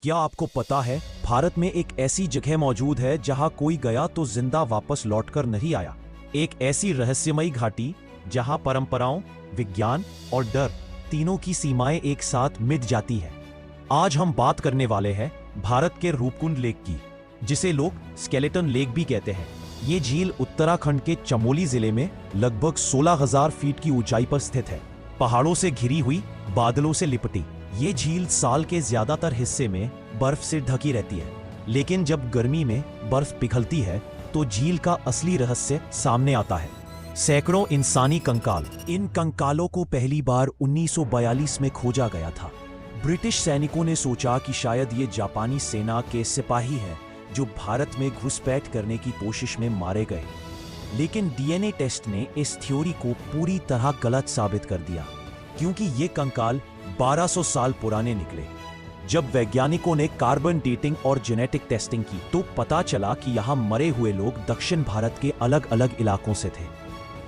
क्या आपको पता है भारत में एक ऐसी जगह मौजूद है जहां कोई गया तो जिंदा वापस लौटकर नहीं आया। एक ऐसी रहस्यमयी घाटी जहां परंपराओं, विज्ञान और डर तीनों की सीमाएं एक साथ मिट जाती है। आज हम बात करने वाले हैं भारत के रूपकुंड लेक की, जिसे लोग स्केलेटन लेक भी कहते हैं। ये झील उत्तराखंड के चमोली जिले में लगभग 16,000 फीट की ऊंचाई पर स्थित है। पहाड़ों से घिरी हुई, बादलों से लिपटी ये झील साल के ज्यादातर हिस्से में बर्फ से ढकी रहती है, लेकिन जब गर्मी में बर्फ पिघलती है तो झील का असली रहस्य सामने आता है। सैकड़ों इंसानी कंकाल। इन कंकालों को पहली बार 1942 में खोजा गया था। ब्रिटिश सैनिकों ने सोचा कि शायद ये जापानी सेना के सिपाही हैं जो भारत में घुसपैठ करने की कोशिश में मारे गए, लेकिन डीएनए टेस्ट ने इस थ्योरी को पूरी तरह गलत साबित कर दिया, क्योंकि ये कंकाल 1200 साल पुराने निकले। जब वैज्ञानिकों ने कार्बन डेटिंग और जेनेटिक टेस्टिंग की तो पता चला कि यहाँ मरे हुए लोग दक्षिण भारत के अलग अलग इलाकों से थे।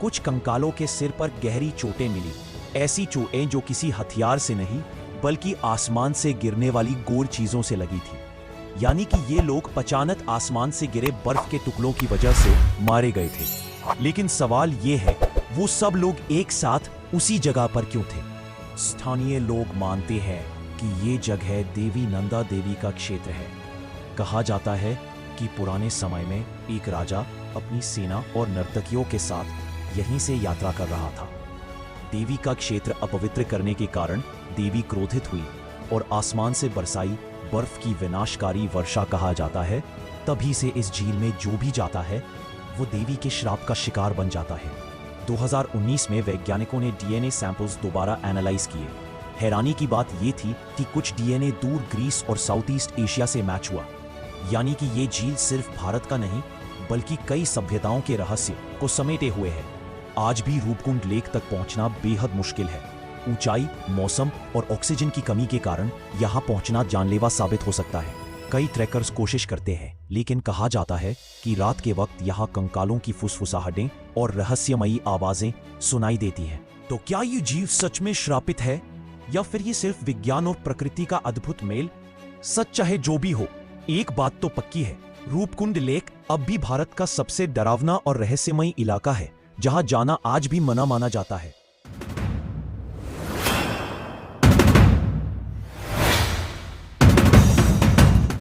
कुछ कंकालों के सिर पर गहरी चोटें मिली, ऐसी चोटें जो किसी हथियार से नहीं बल्कि आसमान से गिरने वाली गोल चीजों से लगी थी। यानी कि ये लोग अचानक आसमान से गिरे बर्फ के टुकड़ों की वजह से मारे गए थे। लेकिन सवाल ये है, वो सब लोग एक साथ उसी जगह पर क्यों थे? स्थानीय लोग मानते हैं कि ये जगह देवी नंदा देवी का क्षेत्र है। कहा जाता है कि पुराने समय में एक राजा अपनी सेना और नर्तकियों के साथ यहीं से यात्रा कर रहा था। देवी का क्षेत्र अपवित्र करने के कारण देवी क्रोधित हुई और आसमान से बरसाई बर्फ की विनाशकारी वर्षा। कहा जाता है तभी से इस झील में जो भी जाता है वो देवी के श्राप का शिकार बन जाता है। 2019 में वैज्ञानिकों ने डीएनए सैंपल्स दोबारा एनालाइज किए। हैरानी की बात यह थी कि कुछ डीएनए दूर ग्रीस और साउथ ईस्ट एशिया से मैच हुआ। यानी कि ये झील सिर्फ भारत का नहीं बल्कि कई सभ्यताओं के रहस्य को समेटे हुए है। आज भी रूपकुंड लेक तक पहुंचना बेहद मुश्किल है। ऊंचाई, मौसम और ऑक्सीजन की कमी के कारण यहां पहुंचना जानलेवा साबित हो सकता है। कई ट्रैकर्स कोशिश करते हैं, लेकिन कहा जाता है कि रात के वक्त यहां कंकालों की फुसफुसाहटें और रहस्यमयी आवाजें सुनाई देती हैं। तो क्या ये जीव सच में श्रापित है या फिर ये सिर्फ विज्ञान और प्रकृति का अद्भुत मेल? सच चाहे जो भी हो, एक बात तो पक्की है, रूपकुंड लेक अब भी भारत का सबसे डरावना और रहस्यमयी इलाका है, जहां जाना आज भी मना माना जाता है।